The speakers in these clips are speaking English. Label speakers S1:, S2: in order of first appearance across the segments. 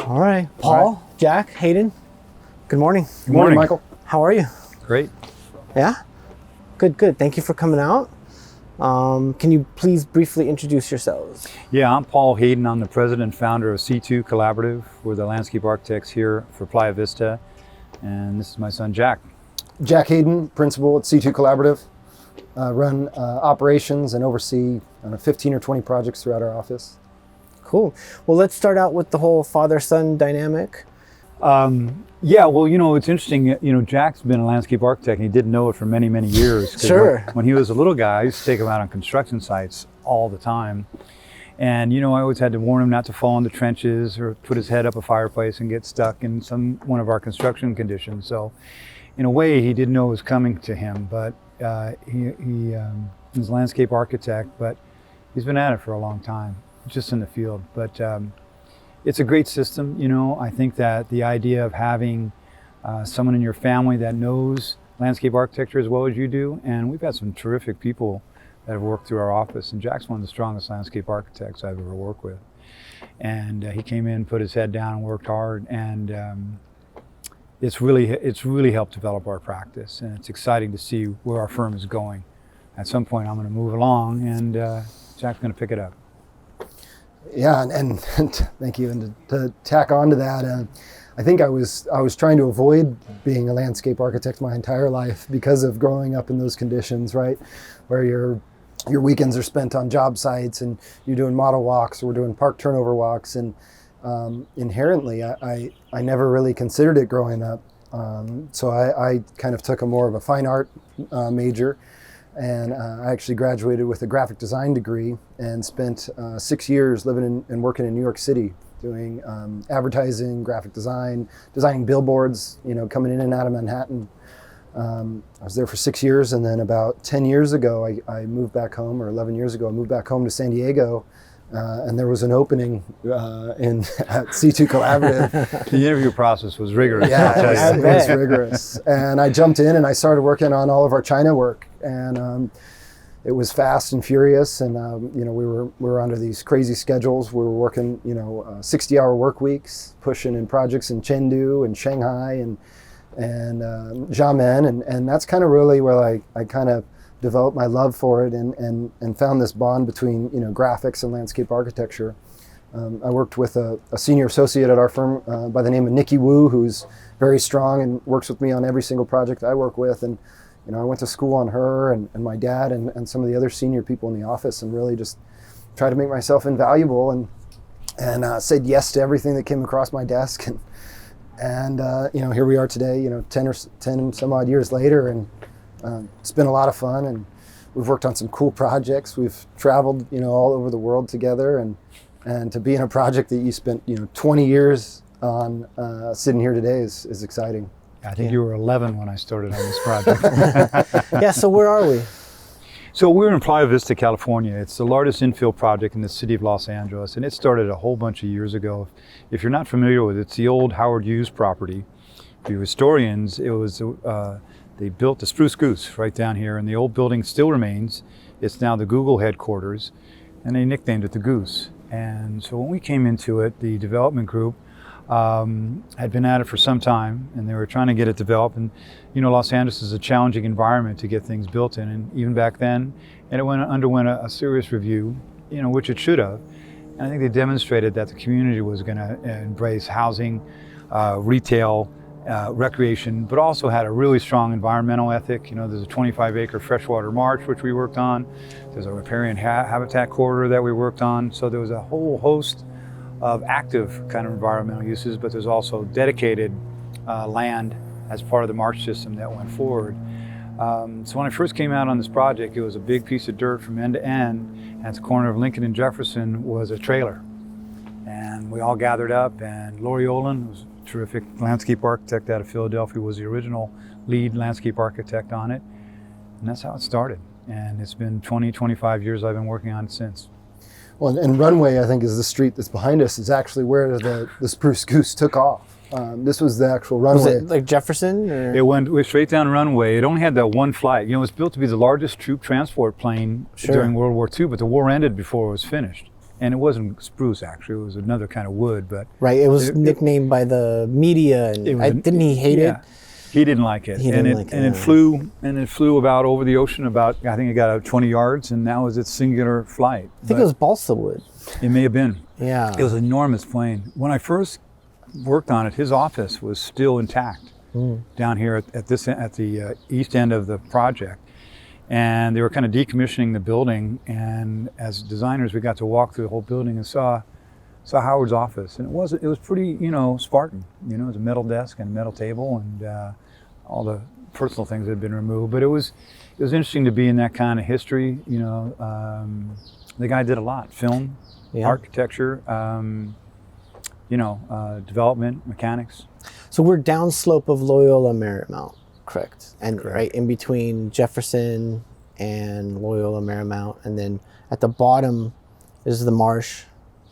S1: All right, Paul, Jack, Haden, good morning.
S2: Good morning, Michael.
S1: How are you?
S3: Great.
S1: Yeah? Good. Thank you for coming out. Can you please briefly introduce yourselves?
S3: Yeah, I'm Paul Haden. I'm the president and founder of C2 Collaborative. We're the landscape architects here for Playa Vista. And this is my son, Jack.
S2: Jack Haden, principal at C2 Collaborative. Run operations and oversee 15 or 20 projects throughout our office.
S1: Cool. Well, let's start out with the whole father-son dynamic.
S3: Yeah, well, it's interesting. Jack's been a landscape architect, and he didn't know it for many, many years. 'Cause
S1: Sure.
S3: When he was a little guy, I used to take him out on construction sites all the time. And, I always had to warn him not to fall in the trenches or put his head up a fireplace and get stuck in one of our construction conditions. So, in a way, he didn't know it was coming to him, but he's a landscape architect, but he's been at it for a long time, just in the field. But it's a great system. I think that the idea of having someone in your family that knows landscape architecture as well as you do, and we've had some terrific people that have worked through our office, and Jack's one of the strongest landscape architects I've ever worked with. And he came in, put his head down and worked hard, and it's really helped develop our practice, and it's exciting to see where our firm is going. At some point I'm going to move along, and Jack's going to pick it up.
S2: Yeah, and thank you. And to tack on to that, I think I was trying to avoid being a landscape architect my entire life because of growing up in those conditions, right? Where your weekends are spent on job sites and you're doing model walks or we're doing park turnover walks, and inherently I never really considered it growing up. So I kind of took a more of a fine art major. And I actually graduated with a graphic design degree and spent 6 years living and working in New York City, doing advertising, graphic design, designing billboards, coming in and out of Manhattan. I was there for 6 years, and then about 10 years ago, I moved back home, or 11 years ago, I moved back home to San Diego. And there was an opening at C2 Collaborative.
S3: The interview process was rigorous.
S2: Yeah, it was rigorous. And I jumped in and I started working on all of our China work. And it was fast and furious. And we were under these crazy schedules. We were working 60-hour work weeks, pushing in projects in Chengdu and Shanghai and Xiamen. And that's kind of really where I kind of developed my love for it and found this bond between graphics and landscape architecture. I worked with a senior associate at our firm by the name of Nikki Wu, who's very strong and works with me on every single project I work with. And I went to school on her and my dad and some of the other senior people in the office, and really just tried to make myself invaluable and said yes to everything that came across my desk. And here we are today, 10 some odd years later, and it's been a lot of fun, and we've worked on some cool projects. We've traveled, all over the world together, and to be in a project that you spent, 20 years on, sitting here today is exciting.
S3: I think you were 11 when I started on this project.
S1: Yeah, so where are we?
S3: So we're in Playa Vista, California. It's the largest infill project in the city of Los Angeles, and it started a whole bunch of years ago. If you're not familiar with it, it's the old Howard Hughes property. For you historians, it was they built the Spruce Goose right down here, and the old building still remains. It's now the Google headquarters, and they nicknamed it the Goose. And so when we came into it, the development group had been at it for some time, and they were trying to get it developed. And Los Angeles is a challenging environment to get things built in, and even back then, and it underwent a serious review, which it should have. And I think they demonstrated that the community was going to embrace housing, retail, recreation, but also had a really strong environmental ethic. There's a 25-acre freshwater marsh, which we worked on. There's a riparian habitat corridor that we worked on. So there was a whole host of active kind of environmental uses, but there's also dedicated land as part of the marsh system that went forward. So when I first came out on this project, it was a big piece of dirt from end to end. At the corner of Lincoln and Jefferson was a trailer. And we all gathered up, and Lori Olin, who's a terrific landscape architect out of Philadelphia, was the original lead landscape architect on it. And that's how it started. And it's been 20, 25 years I've been working on it since.
S2: Well, and Runway, I think, is the street that's behind us, is actually where the Spruce Goose took off. This was the actual runway.
S1: Was it like Jefferson? Or?
S3: It went straight down Runway. It only had that one flight. It was built to be the largest troop transport plane during World War II, but the war ended before it was finished. And it wasn't spruce, actually. It was another kind of wood, but
S1: Right. It was nicknamed by the media, and didn't he hate it?
S3: He didn't like it.
S1: He didn't like it.
S3: And it flew about over the ocean about, I think it got out 20 yards, and that was its singular flight.
S1: I think it was balsa wood.
S3: It may have been.
S1: Yeah.
S3: It was an enormous plane. When I first worked on it, his office was still intact down here at the east end of the project. And they were kind of decommissioning the building, and as designers we got to walk through the whole building and saw Howard's office, and it was pretty, Spartan. It was a metal desk and a metal table, and all the personal things had been removed. But it was interesting to be in that kind of history. The guy did a lot: film, architecture, development, mechanics.
S1: So we're downslope of Loyola Marymount, correct? And
S3: Correct.
S1: right in between Jefferson and Loyola Marymount, and then at the bottom is the marsh,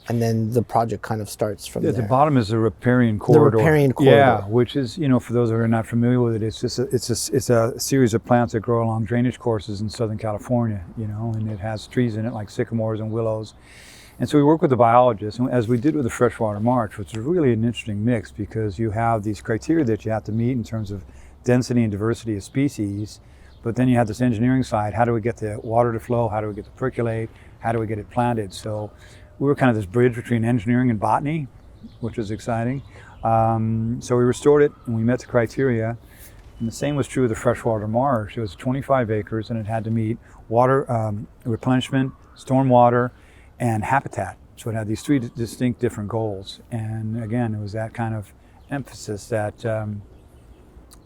S1: and then the project kind of starts from
S3: At
S1: there.
S3: the bottom is the riparian corridor.
S1: The riparian corridor.
S3: Yeah, which is, for those who are not familiar with it, it's a series of plants that grow along drainage courses in Southern California, and it has trees in it like sycamores and willows. And so we work with the biologists, and as we did with the freshwater marsh, which is really an interesting mix, because you have these criteria that you have to meet in terms of density and diversity of species, but then you have this engineering side. How do we get the water to flow? How do we get to percolate? How do we get it planted? So we were kind of this bridge between engineering and botany, which was exciting. So we restored it, and we met the criteria. And the same was true of the freshwater marsh. It was 25 acres, and it had to meet water replenishment, stormwater, and habitat. So it had these three distinct different goals. And again, it was that kind of emphasis that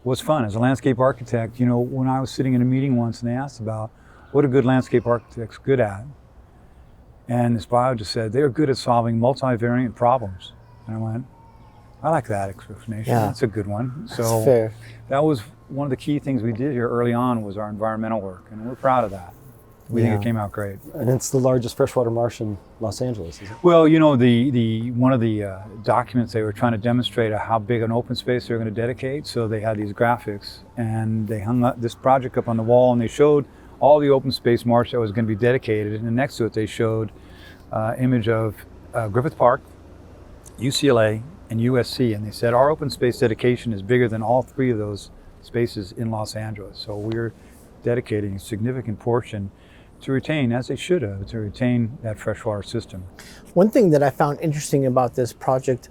S3: was fun. As a landscape architect, when I was sitting in a meeting once and they asked about what are good landscape architects good at? And this biologist said, they're good at solving multivariant problems. And I went, I like that explanation.
S1: Yeah.
S3: That's a good one. So
S1: That's fair.
S3: that was one of the key things we did here early on, was our environmental work. And we're proud of that. We think it came out great.
S2: And it's the largest freshwater marsh in Los Angeles, isn't it?
S3: Well, the one of the documents, they were trying to demonstrate how big an open space they were going to dedicate. So they had these graphics, and they hung this project up on the wall, and they showed all the open space marsh that was going to be dedicated. And then next to it, they showed image of Griffith Park, UCLA, and USC. And they said our open space dedication is bigger than all three of those spaces in Los Angeles. So we're dedicating a significant portion to retain, as they should have, to retain that freshwater system.
S1: One thing that I found interesting about this project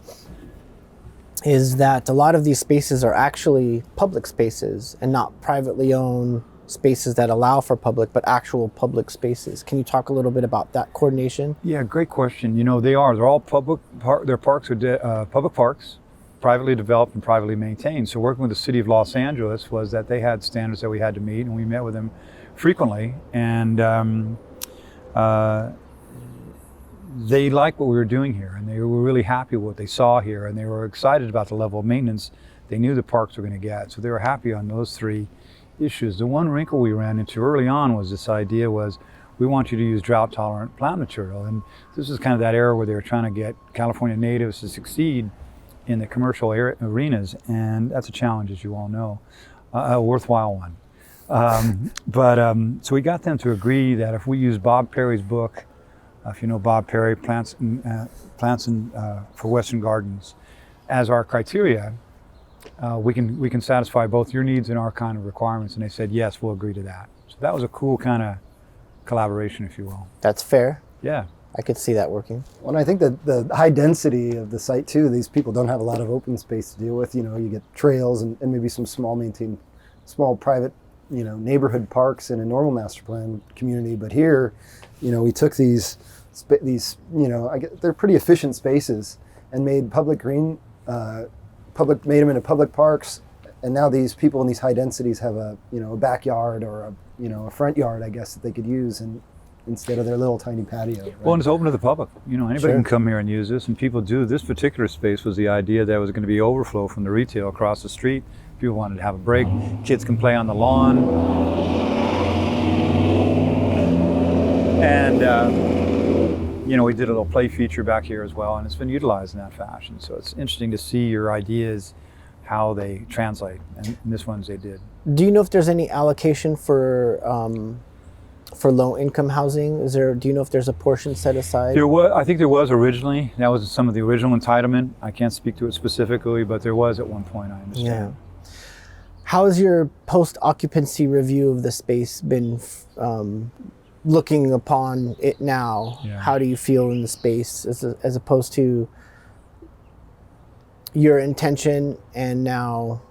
S1: is that a lot of these spaces are actually public spaces and not privately owned spaces that allow for public, but actual public spaces. Can you talk a little bit about that coordination?
S3: Yeah, great question. They're all public. Their parks are public parks, privately developed and privately maintained. So working with the city of Los Angeles was that they had standards that we had to meet, and we met with them frequently, and they liked what we were doing here, and they were really happy with what they saw here, and they were excited about the level of maintenance they knew the parks were going to get. So they were happy on those three issues. The one wrinkle we ran into early on was this idea was, we want you to use drought-tolerant plant material, and this is kind of that era where they were trying to get California natives to succeed in the commercial arenas, and that's a challenge, as you all know, a worthwhile one. So we got them to agree that if we use Bob Perry's book, if you know Bob Perry, Plants for Western Gardens, as our criteria, we can satisfy both your needs and our kind of requirements. And they said, yes, we'll agree to that. So that was a cool kind of collaboration, if you will.
S1: That's fair.
S3: Yeah.
S1: I could see that working.
S2: Well, and I think that the high density of the site too, these people don't have a lot of open space to deal with. You get trails and maybe some small private, neighborhood parks in a normal master plan community. But here, we took these, they're pretty efficient spaces and made public green, made them into public parks. And now these people in these high densities have a backyard or a front yard, I guess, that they could use instead of their little tiny patio. Right?
S3: Well, and it's open to the public. Anybody
S2: Sure.
S3: can come here and use this, and people do. This particular space was the idea that it was going to be overflow from the retail across the street. People wanted to have a break. Kids can play on the lawn. And, we did a little play feature back here as well, and it's been utilized in that fashion. So it's interesting to see your ideas, how they translate, and in this ones they did.
S1: Do you know if there's any allocation for for low-income housing? Do you know if there's a portion set aside?
S3: I think there was originally. That was some of the original entitlement. I can't speak to it specifically, but there was at one point, I understand.
S1: Yeah. How has your post-occupancy review of the space been looking upon it now?
S3: Yeah.
S1: How do you feel in the space as opposed to your intention and now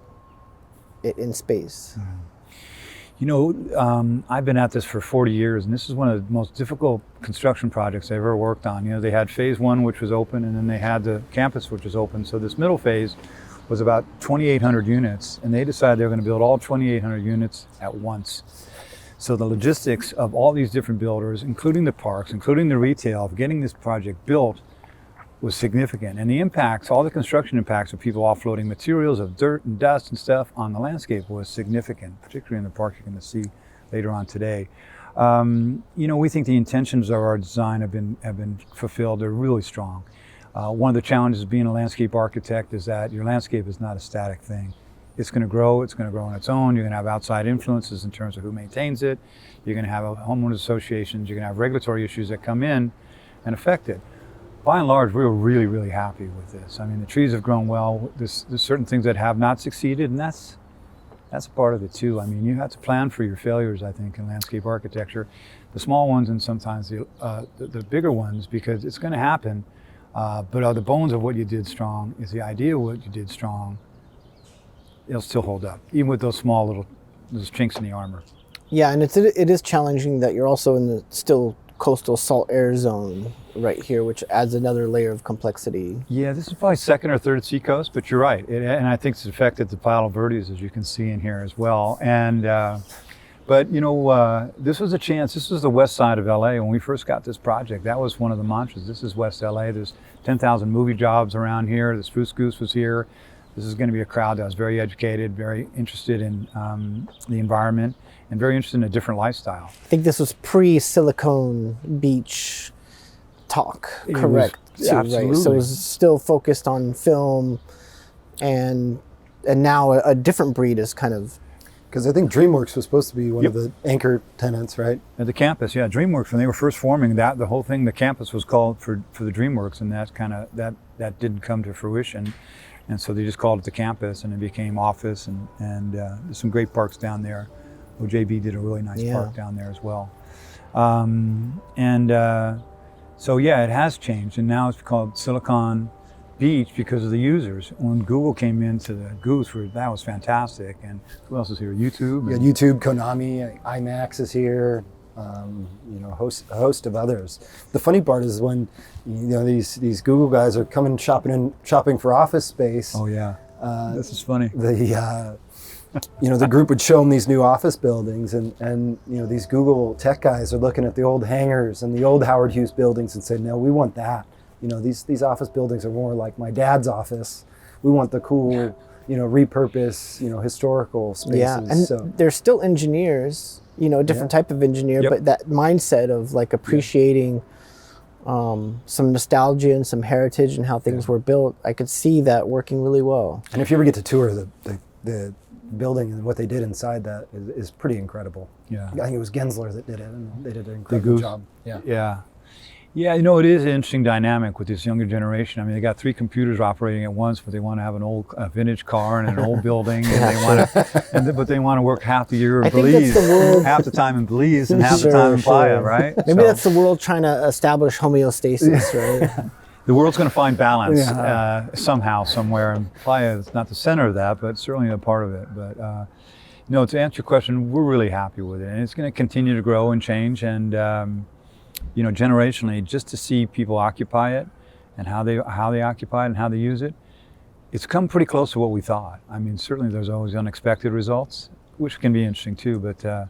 S1: it in space?
S3: You know, I've been at this for 40 years, and this is one of the most difficult construction projects I've ever worked on. You know, they had phase one, which was open, and then they had the campus, which was open. So this middle phase was about 2,800 units, and they decided they were going to build all 2,800 units at once. So the logistics of all these different builders, including the parks, including the retail, of getting this project built was significant. And the impacts, all the construction impacts of people offloading materials of dirt and dust and stuff on the landscape was significant, particularly in the park you're going to see later on today. You know, we think the intentions of our design have been fulfilled. They're really strong. One of the challenges of being a landscape architect is that your landscape is not a static thing. It's going to grow on its own. You're going to have outside influences in terms of who maintains it. You're going to have homeowners associations. You're going to have regulatory issues that come in and affect it. By and large, we were really, really happy with this. I mean, the trees have grown well. There's certain things that have not succeeded, and that's a part of it too. I mean, you have to plan for your failures, I think, in landscape architecture. The small ones and sometimes the bigger ones, because it's going to happen. But the bones of what you did strong is the idea of what you did strong. It'll still hold up, even with those small those chinks in the armor.
S1: Yeah, and it is challenging that you're also in the still coastal salt air zone right here, which adds another layer of complexity.
S3: Yeah, this is probably second or third seacoast, but you're right. And I think it's affected the Palo Verdes, as you can see in here as well. And but you know, this was a chance. This was the west side of LA when we first got this project. That was one of the mantras. This is West LA. There's 10,000 movie jobs around here. The Spruce Goose was here. This is going to be a crowd that was very educated, very interested in the environment, and very interested in a different lifestyle.
S1: I think this was pre-Silicon Beach talk, correct?
S3: Absolutely.
S1: Right? So it was still focused on film, and now a different breed is kind of...
S2: Because I think DreamWorks was supposed to be one of the anchor tenants, right?
S3: At the campus, yeah. DreamWorks, when they were first forming, the whole thing, the campus was called for the DreamWorks, and that didn't come to fruition. And so they just called it the campus, and it became office, and there's some great parks down there. OJB did a really nice park down there as well. So yeah, it has changed, and now it's called Silicon Beach because of the users. When Google came into the Goose, that was fantastic. And who else is here? YouTube.
S2: Yeah, YouTube, Konami, IMAX is here. You know, a host of others. The funny part is when these Google guys are coming shopping for office space.
S3: Oh yeah, this is funny.
S2: The group would show them these new office buildings, and these Google tech guys are looking at the old hangars and the old Howard Hughes buildings and say, no, we want that. These office buildings are more like my dad's office. We want the cool, repurpose, historical spaces.
S1: Yeah, and they're still engineers. A different type of engineer, but that mindset of like appreciating some nostalgia and some heritage and how things were built, I could see that working really well.
S2: And if you ever get to tour the building and what they did inside that is pretty incredible. Yeah, I think it was Gensler that did it, and they did an incredible job.
S3: Yeah, it is an interesting dynamic with this younger generation. I mean, they got 3 computers operating at once, but they want to have a vintage car and an old building, and but they want to work half the year in Belize, half the time in Belize, and half the time in Playa, right?
S1: Maybe that's the world trying to establish homeostasis, right?
S3: The world's going to find balance somehow, somewhere, and Playa is not the center of that, but certainly a part of it. But to answer your question, we're really happy with it, and it's going to continue to grow and change, and generationally, just to see people occupy it and how they occupy it and how they use it, it's come pretty close to what we thought. I mean, certainly there's always unexpected results, which can be interesting too, but the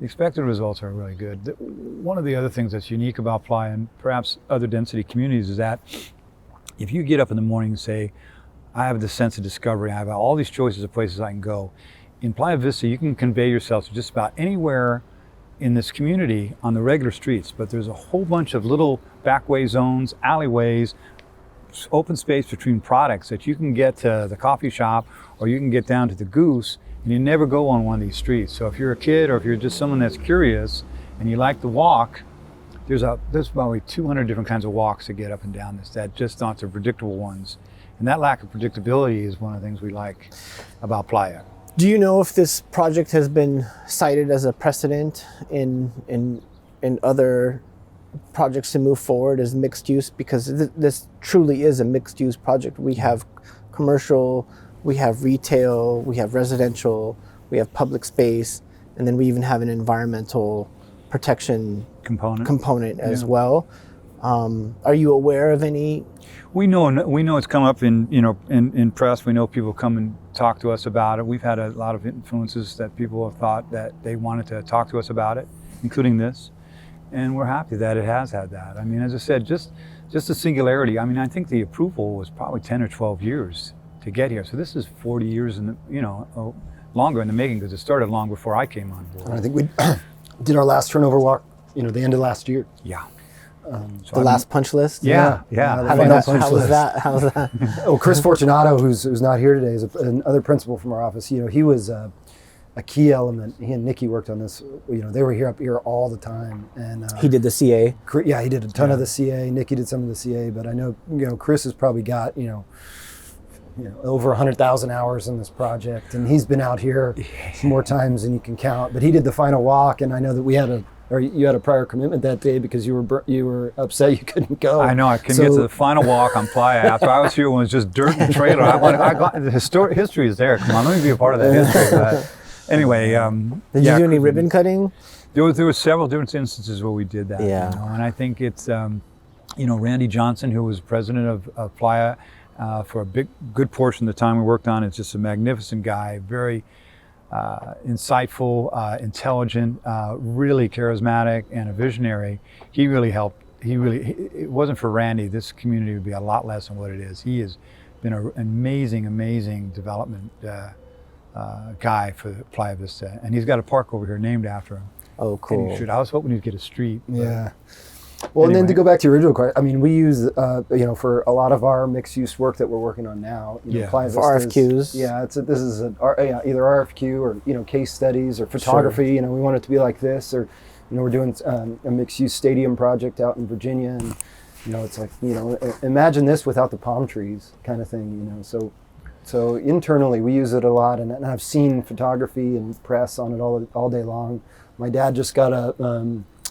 S3: expected results are really good. One of the other things that's unique about Playa and perhaps other density communities is that if you get up in the morning and say, I have this sense of discovery, I have all these choices of places I can go, in Playa Vista you can convey yourself to just about anywhere in this community on the regular streets, but there's a whole bunch of little backway zones, alleyways, open space between products that you can get to the coffee shop or you can get down to the Goose, and you never go on one of these streets. So if you're a kid or if you're just someone that's curious and you like the walk, there's probably 200 different kinds of walks to get up and down this that just aren't the predictable ones. And that lack of predictability is one of the things we like about Playa.
S1: Do you know if this project has been cited as a precedent in other projects to move forward as mixed use? Because this truly is a mixed use project. We have commercial, we have retail, we have residential, we have public space, and then we even have an environmental protection component as well. Are you aware of any?
S3: We know it's come up in press. We know people come and talk to us about it. We've had a lot of influences that people have thought that they wanted to talk to us about it, including this, and we're happy that it has had that. I mean, as I said, just the singularity. I mean, I think the approval was probably 10 or 12 years to get here. So this is 40 years in the longer in the making, because it started long before I came on board.
S2: I think we did our last turnover walk, the end of last year.
S3: Yeah.
S1: The last punch list?
S3: Yeah.
S1: How was that?
S2: Oh, Chris Fortunato, who's not here today, is another principal from our office. He was a key element. He and Nikki worked on this. They were up here all the time. And
S1: he did the CA?
S2: Yeah, he did a ton of the CA. Nikki did some of the CA, but I know, Chris has probably got, over 100,000 hours in this project, and he's been out here more times than you can count. But he did the final walk, and I know that you had a prior commitment that day because you were upset you couldn't go.
S3: I know, I couldn't get to the final walk on Playa after I was here when it was just dirt and trailer. I got the history is there. Come on, let me be a part of that history. But anyway,
S1: did you do any ribbon cutting?
S3: There were several different instances where we did that.
S1: Yeah.
S3: And I think it's Randy Johnson, who was president of Playa for a good portion of the time we worked on. It's just a magnificent guy, very insightful, intelligent, really charismatic, and a visionary. He really helped. It wasn't for Randy, this community would be a lot less than what it is. He has been an amazing development guy for Playa Vista, and he's got a park over here named after him.
S1: Oh, cool.
S3: I was hoping he'd get a street.
S2: Yeah. Well, anyway. And then to go back to your original question, I mean, we use, for a lot of our mixed-use work that we're working on now, Playa Vista
S1: for RFQs.
S2: This is either RFQ or case studies or photography. Sure. We want it to be like this, or we're doing a mixed-use stadium project out in Virginia, and it's like imagine this without the palm trees, kind of thing. So internally we use it a lot, and I've seen photography and press on it all day long. My dad just got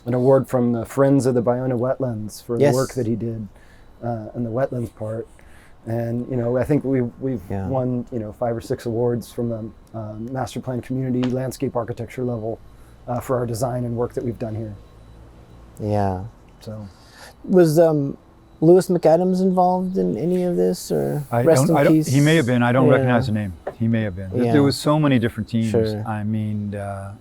S2: an award from the Friends of the Ballona Wetlands for the work that he did in the wetlands part. And, I think we've won, 5 or 6 awards from the masterplan community landscape architecture level for our design and work that we've done here.
S1: Yeah.
S2: So.
S1: Was Lewis McAdams involved in any of this, or rest in peace?
S3: He may have been. I don't recognize the name. He may have been.
S1: Yeah.
S3: There was so many different teams.
S1: Sure.
S3: I mean, the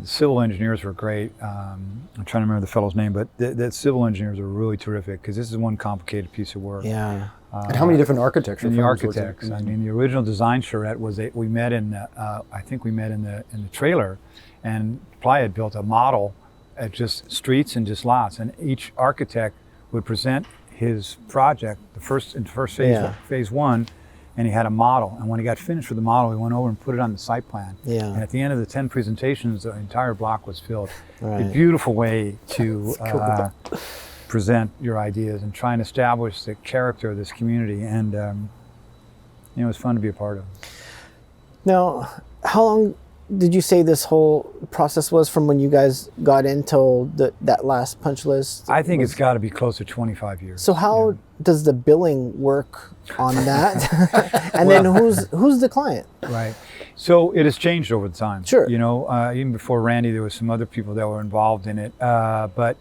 S3: civil engineers were great. I'm trying to remember the fellow's name, but the civil engineers are really terrific, because this is one complicated piece of work.
S1: Yeah.
S2: And how many different architecture firms?
S3: The architects. I mean, the original design charrette was we met in the trailer, and Playa had built a model at just streets and just lots, and each architect would present his project in the first phase, phase 1. And he had a model, and when he got finished with the model, he went over and put it on the site plan.
S1: Yeah.
S3: And at the end of the 10 presentations, the entire block was filled.
S1: Right.
S3: A beautiful way to present your ideas and try and establish the character of this community. And it was fun to be a part of.
S1: Now, how long did you say this whole process was from when you guys got in till that last punch list?
S3: I think it's got to be close to 25 years.
S1: So how does the billing work on that? And then who's the client?
S3: Right. So it has changed over the time.
S1: Sure.
S3: Even before Randy, there was some other people that were involved in it. But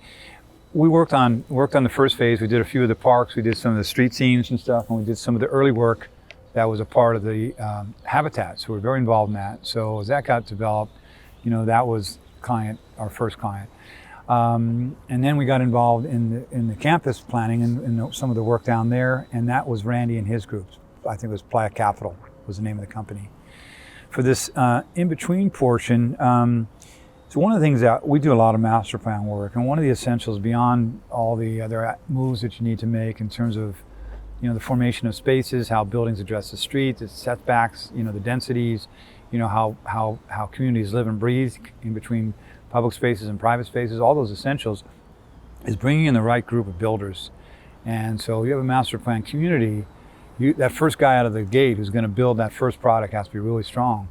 S3: we worked on the first phase. We did a few of the parks. We did some of the street scenes and stuff, and we did some of the early work that was a part of the habitat. So we're very involved in that. So as that got developed, that was our first client. And then we got involved in the campus planning and some of the work down there, and that was Randy and his groups. I think it was Playa Capital was the name of the company. For this in-between portion, so one of the things that we do a lot of master plan work, and one of the essentials beyond all the other moves that you need to make in terms of the formation of spaces, how buildings address the street, the setbacks, the densities, how communities live and breathe in between public spaces and private spaces, all those essentials, is bringing in the right group of builders. And so you have a master plan community, that first guy out of the gate who's going to build that first product has to be really strong.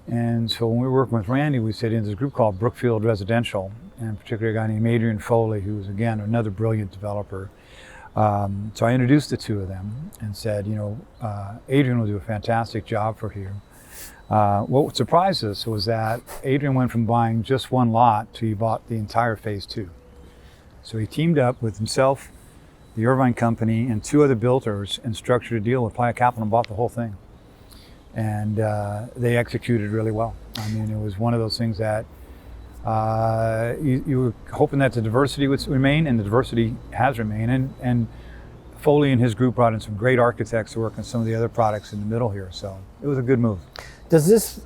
S3: And so when we were working with Randy, we said in this group called Brookfield Residential, and particularly a guy named Adrian Foley, who was, again, another brilliant developer. So I introduced the two of them and said, Adrian will do a fantastic job for here. What surprised us was that Adrian went from buying just one lot to he bought the entire phase 2. So he teamed up with himself, the Irvine Company, and 2 other builders and structured a deal with Playa Capital and bought the whole thing. And they executed really well. I mean, it was one of those things that you were hoping that the diversity would remain, and the diversity has remained. And Foley and his group brought in some great architects to work on some of the other products in the middle here. So it was a good move.
S1: Does this,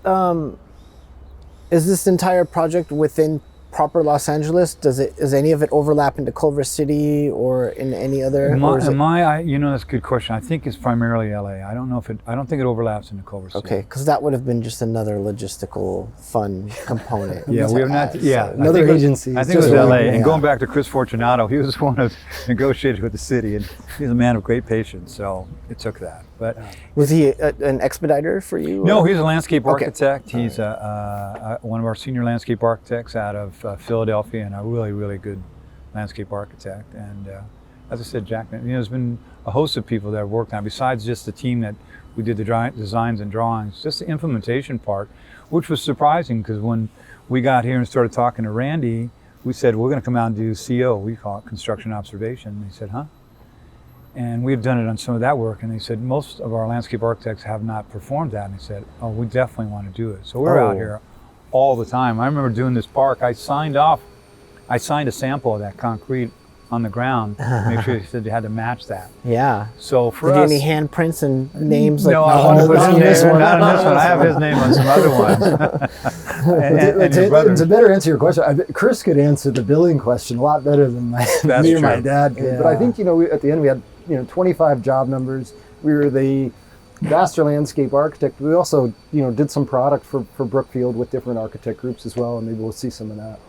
S1: is this entire project within proper Los Angeles? Does any of it overlap into Culver City or in any other?
S3: That's a good question. I think it's primarily LA. I don't think it overlaps into Culver City.
S1: Okay, because that would have been just another logistical fun component.
S3: Yeah, we have not. Yeah,
S2: another agency.
S3: I think it was LA. And going back to Chris Fortunato, he was the one who negotiated with the city, and he's a man of great patience. So it took that. But
S1: was he an expediter for you?
S3: No, he's a landscape architect. He's one of our senior landscape architects out of Philadelphia, and a really, really good landscape architect. And as I said, Jack, there's been a host of people that have worked on it, besides just the team that we did the designs and drawings, just the implementation part, which was surprising because when we got here and started talking to Randy, we said, we're going to come out and do CO, we call it construction observation. And he said, huh? And we've done it on some of that work, and they said most of our landscape architects have not performed that. And he said, oh, we definitely want to do it. So we're out here all the time. I remember doing this park. I signed a sample of that concrete on the ground to make sure he said you had to match that.
S1: Yeah.
S3: So for
S1: us,
S3: any
S1: handprints and names?
S3: No, not on this one. I have his name on some other ones.
S2: To better answer your question, Chris could answer the billing question a lot better than me or my dad could. Yeah. But I think at the end we had 25 job numbers. We were the master landscape architect. We also did some product for Brookfield with different architect groups as well, and maybe we'll see some of that.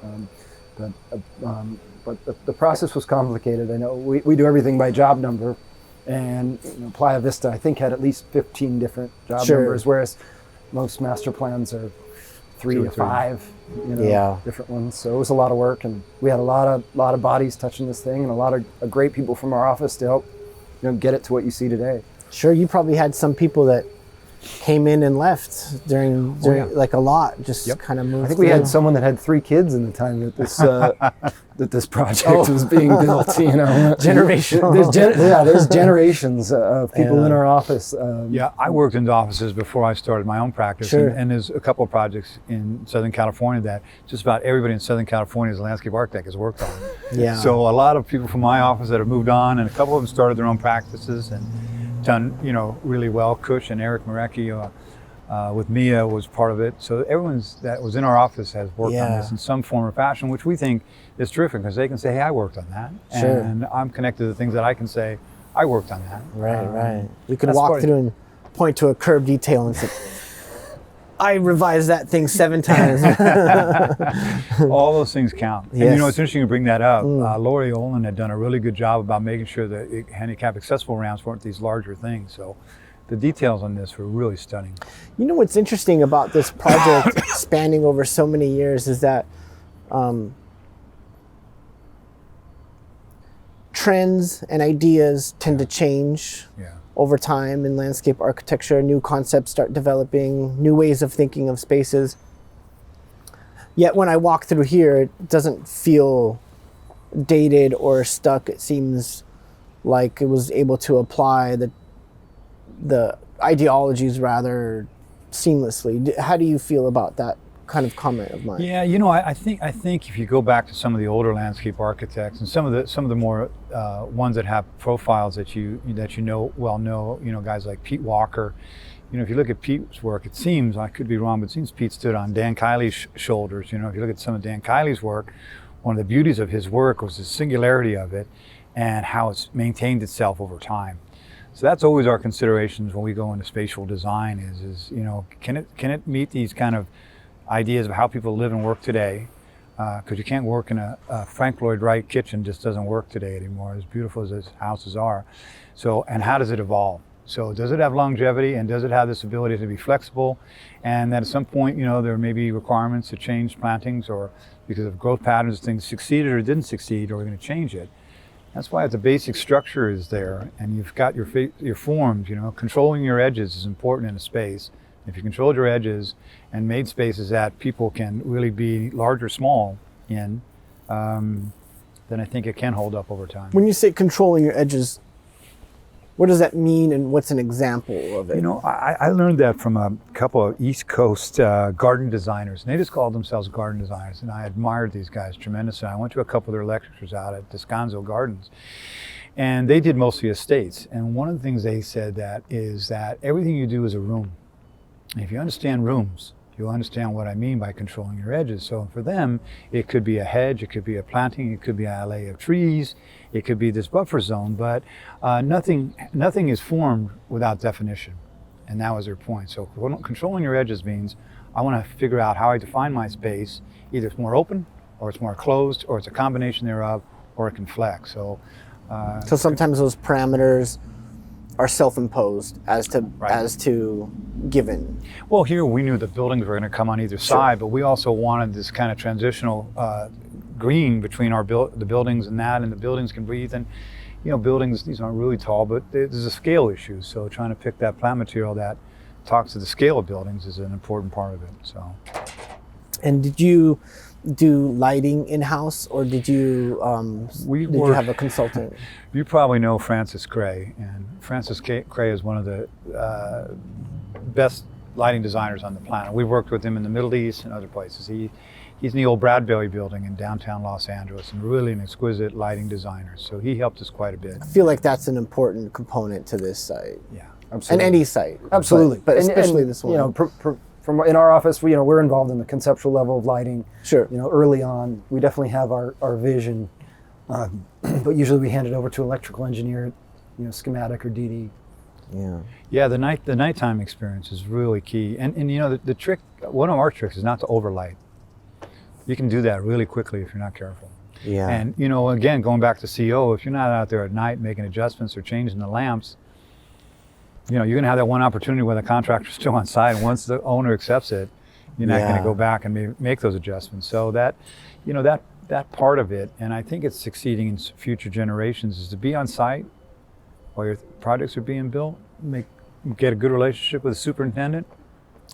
S2: But the process was complicated. I know we do everything by job number, and Playa Vista I think had at least 15 different job numbers, whereas most master plans are 3 to 5 different ones. So it was a lot of work, and we had a lot of bodies touching this thing, and a lot of great people from our office to help get it to what you see today.
S1: Sure, you probably had some people that came in and left during like a lot, just kind of moved.
S2: I think we had someone that had 3 kids in the time that this that this project was being built.
S1: Generational.
S2: There's generations of people in our office.
S3: I worked in offices before I started my own practice, and there's a couple of projects in Southern California that just about everybody in Southern California as a landscape architect has worked on.
S1: Yeah.
S3: So a lot of people from my office that have moved on, and a couple of them started their own practices and done really well. Kush and Eric Marecki with Mia was part of it. So everyone that was in our office has worked on this in some form or fashion, which we think is terrific because they can say, hey, I worked on that.
S1: Sure.
S3: And I'm connected to things that I can say, I worked on that.
S1: Right. You could walk through and point to a curb detail and say, I revised that thing 7 times.
S3: All those things count. Yes. And it's interesting you bring that up. Lori Olin had done a really good job about making sure that handicap accessible ramps weren't these larger things. So the details on this were really stunning.
S1: What's interesting about this project spanning over so many years is that trends and ideas tend to change over time in landscape architecture. New concepts start developing, new ways of thinking of spaces. Yet when I walk through here, it doesn't feel dated or stuck. It seems like it was able to apply the ideologies rather seamlessly. How do you feel about that kind of comment of mine?
S3: Yeah, I think if you go back to some of the older landscape architects and some of the more ones that have profiles that you know, guys like Pete Walker. If you look at Pete's work, it seems, I could be wrong, but it seems Pete stood on Dan Kiley's shoulders. If you look at some of Dan Kiley's work, one of the beauties of his work was the singularity of it and how it's maintained itself over time. So that's always our considerations when we go into spatial design is can it meet these kind of ideas of how people live and work today, because you can't work in a Frank Lloyd Wright kitchen. Just doesn't work today anymore, as beautiful as those houses are. So, and how does it evolve? So does it have longevity, and does it have this ability to be flexible, and that at some point, you know, there may be requirements to change plantings, or because of growth patterns, things succeeded or didn't succeed, or we're going to change it. That's why the basic structure is there, and you've got your forms. You know, controlling your edges is important in a space. If you controlled your edges and made spaces that people can really be large or small in, then I think it can hold up over time.
S1: When you say controlling your edges, what does that mean, and what's an example of it?
S3: You know, I learned that from a couple of East Coast garden designers, and they just called themselves garden designers, and I admired these guys tremendously. I went to a couple of their lectures out at Descanso Gardens, and they did mostly estates. And one of the things they said that is that everything you do is a room. And if you understand rooms, you'll understand what I mean by controlling your edges. So for them, it could be a hedge, it could be a planting, it could be an alley of trees, it could be this buffer zone, but nothing is formed without definition. And that was their point. So controlling your edges means I want to figure out how I define my space. Either it's more open, or it's more closed, or it's a combination thereof, or it can flex. So
S1: sometimes those parameters are self-imposed as to given.
S3: Well, here we knew the buildings were going to come on either side, but we also wanted this kind of transitional green between the buildings and the buildings can breathe. And you know, buildings, these aren't really tall, but there's a scale issue. So trying to pick that plant material that talks to the scale of buildings is an important part of it. So.
S1: And did you do lighting in-house, or did you you have a consultant?
S3: You probably know Francis Cray, and Francis Cray is one of the best lighting designers on the planet. We've worked with him in the Middle East and other places. He's in the old Bradbury building in downtown Los Angeles, and really an exquisite lighting designer. So he helped us quite a bit.
S1: I feel like that's an important component to this site.
S3: Yeah,
S1: And
S2: absolutely.
S1: any site.
S2: Absolutely,
S1: But especially this one.
S2: You know, from in our office, we're involved in the conceptual level of lighting.
S1: Sure.
S2: You know, early on, we definitely have our vision, but usually we hand it over to an electrical engineer, you know, schematic or DD.
S1: Yeah.
S3: Yeah, the nighttime experience is really key. And you know, the trick, one of our tricks is not to overlight. You can do that really quickly if you're not careful.
S1: Yeah.
S3: And you know, again, going back to CO, if you're not out there at night making adjustments or changing the lamps, you know, you're going to have that one opportunity where the contractor's still on site, and once the owner accepts it, you're not going to go back and make those adjustments. So that, you know, that part of it, and I think it's succeeding in future generations, is to be on site while your projects are being built, get a good relationship with the superintendent.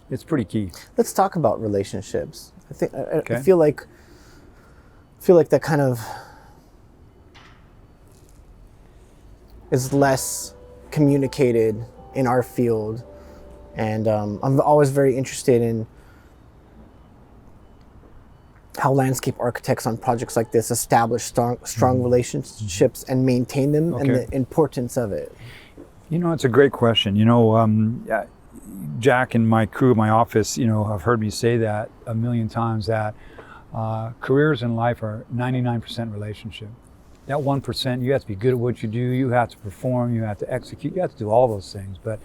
S3: It's pretty key.
S1: Let's talk about relationships. I feel like that kind of is less communicated in our field, and I'm always very interested in how landscape architects on projects like this establish strong relationships and maintain them, and the importance of it.
S3: You know, it's a great question. You know, Jack and my crew, my office, you know, have heard me say that a million times, that careers in life are 99% relationship. That 1%, you have to be good at what you do, you have to perform, you have to execute, you have to do all those things. But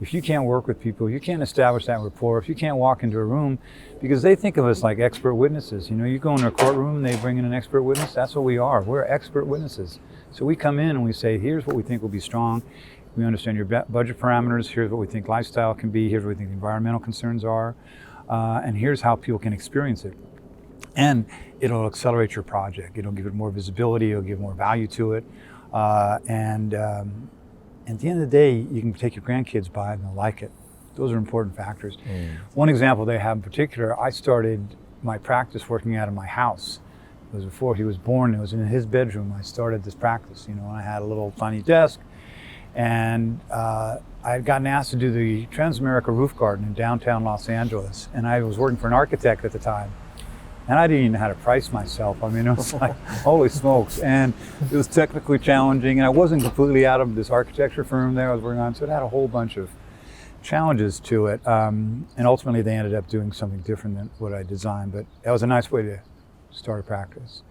S3: if you can't work with people, you can't establish that rapport, if you can't walk into a room, because they think of us like expert witnesses. You know, you go into a courtroom, they bring in an expert witness, that's what we are. We're expert witnesses. So we come in and we say, here's what we think will be strong. We understand your budget parameters, here's what we think lifestyle can be, here's what we think the environmental concerns are, and here's how people can experience it. And it'll accelerate your project. It'll give it more visibility, it'll give more value to it. And at the end of the day, you can take your grandkids by it and they'll like it. Those are important factors. One example they have in particular, I started my practice working out of my house. It was before he was born, it was in his bedroom I started this practice. You know, and I had a little tiny desk, and I had gotten asked to do the Transamerica roof garden in downtown Los Angeles, and I was working for an architect at the time. And I didn't even know how to price myself. I mean, it was like, holy smokes. And it was technically challenging, and I wasn't completely out of this architecture firm there I was working on, so it had a whole bunch of challenges to it. And ultimately they ended up doing something different than what I designed, but that was a nice way to start a practice.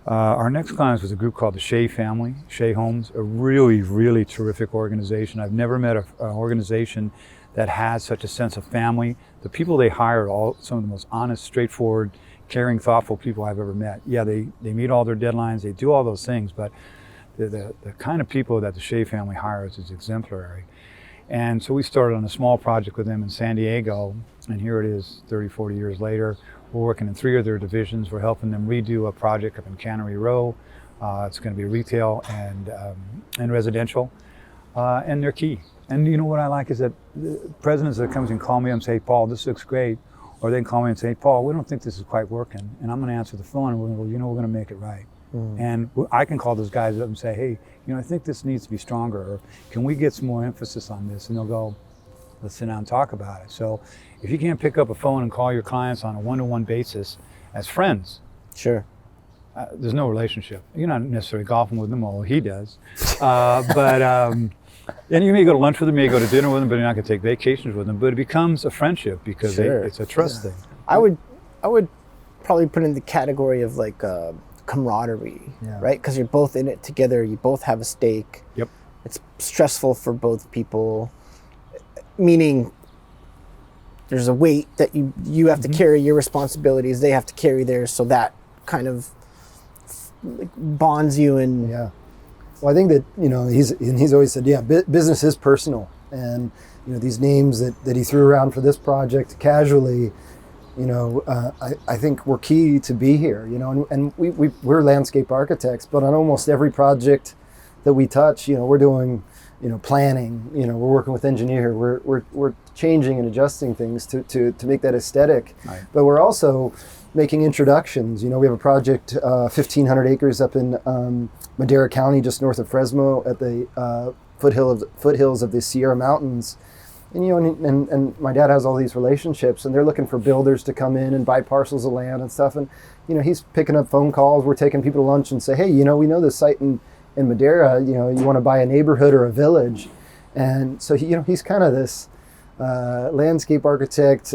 S3: Our next client was a group called the Shea family, Shea Homes, a really, really terrific organization. I've never met an organization that has such a sense of family. The people they hire are all some of the most honest, straightforward, caring, thoughtful people I've ever met. Yeah, they meet all their deadlines, they do all those things, but the kind of people that the Shea family hires is exemplary. And so we started on a small project with them in San Diego, and here it is 30, 40 years later. We're working in 3 of their divisions. We're helping them redo a project up in Cannery Row. It's going to be retail and residential, and they're key. And you know what I like is that the presidents that comes and call me and say, Paul, this looks great. Or they can call me and say, Paul, we don't think this is quite working. And I'm going to answer the phone and we're going to go, you know, we're going to make it right. And I can call those guys up and say, hey, you know, I think this needs to be stronger. Or can we get some more emphasis on this? And they'll go, let's sit down and talk about it. So if you can't pick up a phone and call your clients on a one-to-one basis as friends,
S1: Sure.
S3: There's no relationship. You're not necessarily golfing with them, although he does. And you may go to lunch with them, you may go to dinner with them, but you're not going to take vacations with them. But it becomes a friendship because it's a trust thing.
S1: I would probably put in the category of like camaraderie, right? Because you're both in it together. You both have a stake.
S3: Yep.
S1: It's stressful for both people, meaning there's a weight that you have to carry your responsibilities. They have to carry theirs. So that kind of like bonds you. And
S2: well, I think that, you know, he's always said, business is personal, and you know, these names that he threw around for this project casually, you know, I think were key to be here, you know, and we're landscape architects, but on almost every project that we touch, you know, we're doing, you know, planning, you know, we're working with engineer, we're changing and adjusting things to make that aesthetic,
S3: right.
S2: But we're also making introductions. You know, we have a project, 1,500 acres up in Madera County, just north of Fresno, at the foothills of the Sierra Mountains. And, you know, and my dad has all these relationships, and they're looking for builders to come in and buy parcels of land and stuff. And, you know, he's picking up phone calls. We're taking people to lunch and say, hey, you know, we know this site in Madera, you know, you want to buy a neighborhood or a village. And so, you know, he's kind of this landscape architect,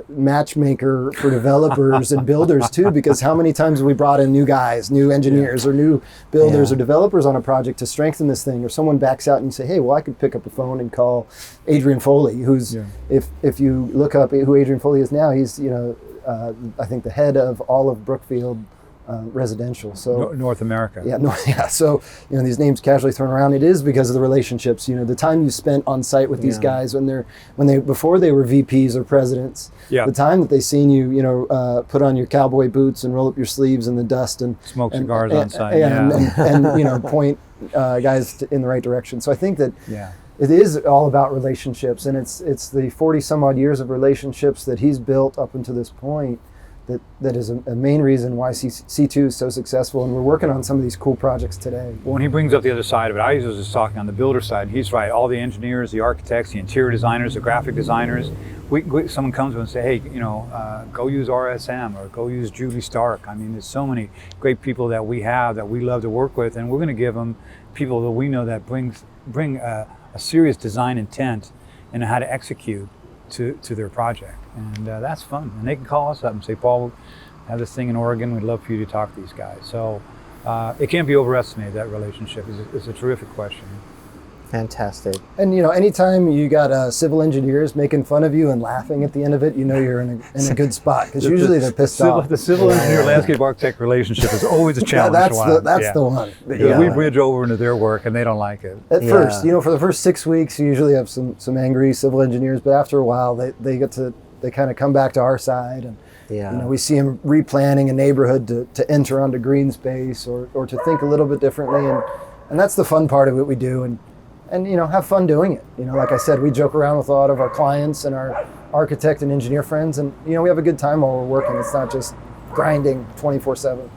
S2: matchmaker for developers and builders too, because how many times have we brought in new guys, new engineers or new builders or developers on a project to strengthen this thing, or someone backs out and you say, hey, well, I could pick up the phone and call Adrian Foley, who's, if you look up who Adrian Foley is now, he's, you know, I think the head of all of Brookfield residential. So
S3: North America.
S2: So, you know, these names casually thrown around. It is because of the relationships. You know, the time you spent on site with these guys before they were VPs or presidents. The time that they seen you, you know, put on your cowboy boots and roll up your sleeves in the dust and
S3: smoke cigars on site.
S2: And you know, point guys in the right direction. So I think that it is all about relationships, and it's the 40 some odd years of relationships that he's built up until this point. That is a main reason why C2 is so successful, and we're working on some of these cool projects today.
S3: When he brings up the other side of it, I was just talking on the builder side. He's right. All the engineers, the architects, the interior designers, the graphic designers. Someone comes to us and say, hey, you know, go use RSM or go use Julie Stark. I mean, there's so many great people that we have that we love to work with, and we're going to give them people that we know that bring a serious design intent and how to execute to their project. And that's fun. And they can call us up and say, Paul, we have this thing in Oregon. We'd love for you to talk to these guys. So it can't be overestimated, that relationship. It's a terrific question.
S1: Fantastic.
S2: And, you know, anytime you got civil engineers making fun of you and laughing at the end of it, you know you're in a good spot, because usually they're pissed off.
S3: The civil engineer landscape architect relationship is always a challenge.
S2: That's the one.
S3: Because we bridge over into their work and they don't like it.
S2: At first, you know, for the first 6 weeks, you usually have some angry civil engineers, but after a while, they kind of come back to our side, and you know, we see them replanning a neighborhood to enter onto green space or to think a little bit differently, and that's the fun part of what we do, and you know, have fun doing it. You know, like I said, we joke around with a lot of our clients and our architect and engineer friends, and you know, we have a good time while we're working. It's not just grinding 24/7.